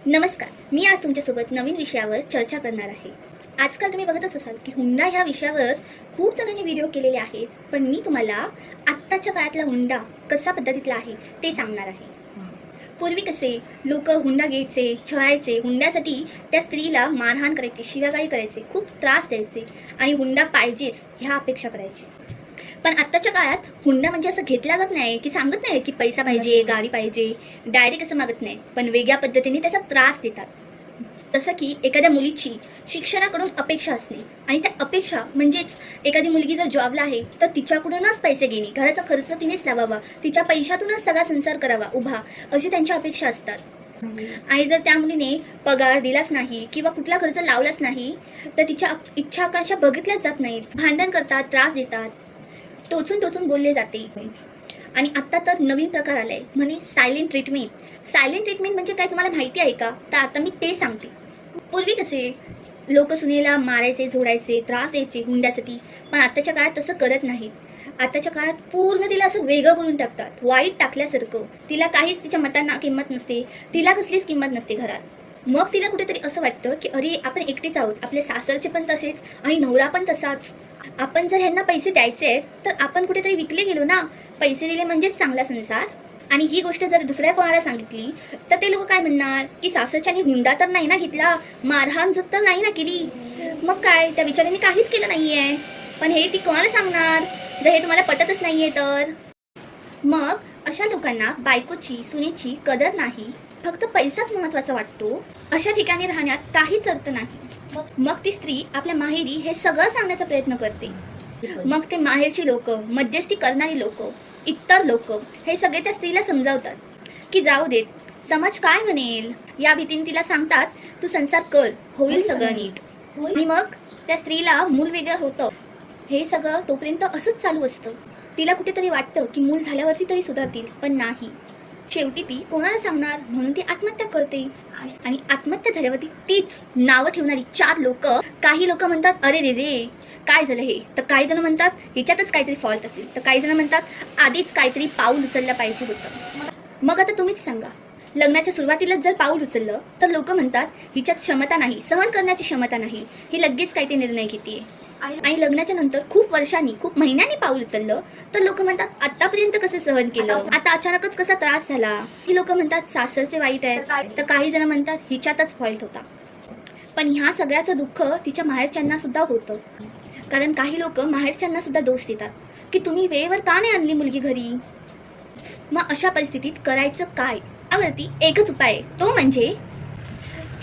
नमस्कार, मी आज तुमच्यासोबत नवीन विषयावर चर्चा करणार आहे। आजकाल तुम्ही बघतच असाल की हुंडा ह्या विषयावर खूप जणांनी व्हिडिओ केलेले आहेत, पण मी तुम्हाला आत्ताच्या काळातला हुंडा कसा पद्धतीतला आहे ते सांगणार आहे। पूर्वी कसे लोक हुंडा घ्यायचे, छळायचे, हुंड्यासाठी त्या स्त्रीला मारहाण करायची, शिव्यागाळी करायचे, खूप त्रास द्यायचे आणि हुंडा पाहिजेच ह्या अपेक्षा करायची। पण आत्ताच्या काळात हुंडा म्हणजे असं घेतला जात नाही की सांगत नाही की पैसा पाहिजे, गाडी पाहिजे, डायरेक्ट असं मागत नाही, पण वेगळ्या पद्धतीने त्याचा त्रास देतात। जसं की एखाद्या मुलीची शिक्षणाकडून अपेक्षा असणे आणि त्या अपेक्षा म्हणजेच एखादी मुलगी जर जॉबला आहे तर तिच्याकडूनच पैसे घेणे, घराचा खर्च तिनेच लावावा, तिच्या पैशातूनच सगळा संसार करावा उभा, अशी त्यांच्या अपेक्षा असतात। आणि जर त्या मुलीने पगार दिलाच नाही किंवा कुठला खर्च लावलाच नाही तर तिच्या इच्छा आकांक्षा बघितल्याच जात नाहीत, भांडण करतात, त्रास देतात, टोचून टोचून बोलले जाते। आणि आता तर नवीन प्रकार आलाय म्हणे सायलेंट ट्रीटमेंट। सायलेंट ट्रीटमेंट म्हणजे काय तुम्हाला माहिती आहे का? तर आता मी ते सांगते। पूर्वी कसे लोक सुनेला मारायचे, झोडायचे, त्रास द्यायचे हुंड्यासाठी, पण आताच्या काळात तसं करत नाहीत। आताच्या काळात पूर्ण तिला असं वेगळं करून टाकतात, वाईट टाकल्यासारखं। तिला काहीच तिच्या मतांना किंमत नसते, तिला कसलीच किंमत नसते घरात। मग तिला कुठेतरी असं वाटतं की अरे आपण एकटेच आहोत, आपले सासरचे पण तसेच आणि नवरा पण तसाच, आपण जर ह्यांना पैसे द्यायचे तर आपण कुठेतरी विकले गेलो ना, पैसे दिले म्हणजेच चांगला संसार। आणि ही गोष्ट जर दुसऱ्या कोणाला सांगितली तर ते लोक काय म्हणणार की सासरच्यानी हुंडा तर नाही ना घेतला, मारहाण तर नाही ना केली, मग काय त्या बिचाऱ्यांनी काहीच केलं नाहीये। पण हे ती कोणाला सांगणार जर हे तुम्हाला पटतच नाहीये तर? मग अशा लोकांना बायकोची, सुनेची कदर नाही, फक्त पैसाच महत्वाचा वाटतो, अशा ठिकाणी राहण्यात काहीच अर्थ नाही। मग ती स्त्री आपल्या माहेरी हे सगळं सांगण्याचा प्रयत्न करते। मग ते माहेरची लोक, मध्यस्थी करणारी लोक, इतर लोक हे सगळे त्या स्त्रीला समजावतात की जाऊ देत, समाज काय म्हणेल या भीतीने तिला सांगतात तू संसार कर, होईल सगळं नीट। आणि मग त्या स्त्रीला मूल वेगळं होतं, हे सगळं तोपर्यंत असंच चालू असतं। तिला कुठेतरी वाटतं की मूल झाल्यावरती तरी सुधारतील, पण नाही, शेवटी ती कोणाला सांगणार, म्हणून ती आत्महत्या करते। आणि आत्महत्या झाल्यावरती तीच नावं ठेवणारी 4 लोक, काही लोक म्हणतात अरे रे रे काय झालं हे, तर काही जण म्हणतात ह्याच्यातच काहीतरी फॉल्ट असेल, तर काही जण म्हणतात आधीच काहीतरी पाऊल उचललं पाहिजे होतं। मग आता तुम्हीच सांगा, लग्नाच्या सुरुवातीलाच जर पाऊल उचललं तर लोक म्हणतात हिच्यात क्षमता नाही, सहन करण्याची क्षमता नाही, ही लगेच काहीतरी निर्णय घेते। आणि लग्नाच्या नंतर खूप वर्षांनी, खूप महिन्यांनी पाऊल उचललं तर लोक म्हणतात आतापर्यंत कसं सहन केलं, आता अचानकच कसा त्रास झाला। ही लोक म्हणतात सासरचे वाईट आहेत, तर काही जण म्हणतात हिच्यातच फॉल्ट होता। पण ह्या सगळ्याचं दुःख तिच्या माहेरच्यांना सुद्धा होतं, कारण काही लोक माहेरच्यांना सुद्धा दोष देतात की तुम्ही वेळेवर का नाही आणली मुलगी घरी। मग अशा परिस्थितीत करायचं काय? यावरती एकच उपाय आहे, तो म्हणजे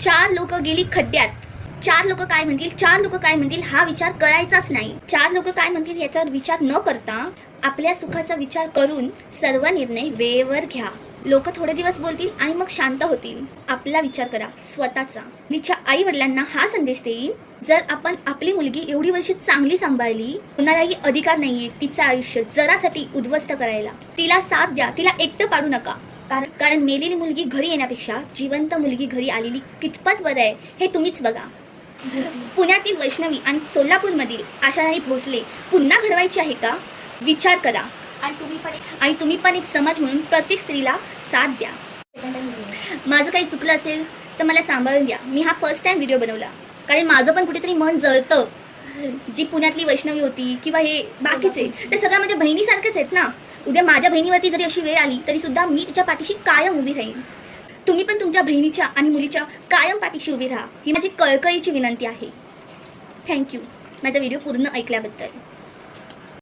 4 लोक गेली खड्ड्यात, 4 लोक काय म्हणतील, 4 लोक काय म्हणतील हा विचार करायचाच नाही। 4 लोक काय म्हणतील याचा विचार न करता आपल्या सुखाचा विचार करून सर्व निर्णय वेळेवर घ्या। लोक थोडे दिवस बोलतील आणि मग शांत होतील, आपला विचार करा स्वतःचा। तिच्या आई वडिलांना हा संदेश देईन, जर आपण आपली मुलगी एवढी वर्ष चांगली सांभाळली, कुणालाही अधिकार नाहीये तिचं आयुष्य जरासाठी उद्ध्वस्त करायला। तिला साथ द्या, तिला एकटं पाडू नका, कारण मेलेली मुलगी घरी येण्यापेक्षा जिवंत मुलगी घरी आलेली कितपत बरं आहे हे तुम्हीच बघा। पुण्यातील वैष्णवी आणि सोलापूरमधील आशाराणी भोसले पुन्हा घडवायची आहे का? विचार करा। आणि तुम्ही पण एक समाज म्हणून प्रत्येक स्त्रीला साथ द्या। माझं काही चुकलं असेल तर मला सांभाळून द्या, मी हा फर्स्ट टाइम व्हिडिओ बनवला, कारण माझं पण कुठेतरी मन जळतं। जी पुण्यातली वैष्णवी होती किंवा हे बाकीचे, ते सगळ्या माझ्या बहिणीसारखेच आहेत ना। उद्या माझ्या बहिणीवरती जरी अशी वेळ आली तरी सुद्धा मी तिच्या पाठीशी कायम उभी राहीन। तुम्ही पण तुमच्या बहिणीच्या आणि मुलीच्या कायम पाठीशी उभी राहा, ही माझी कळकळीची विनंती आहे। थँक्यू माझा व्हिडिओ पूर्ण ऐकल्याबद्दल।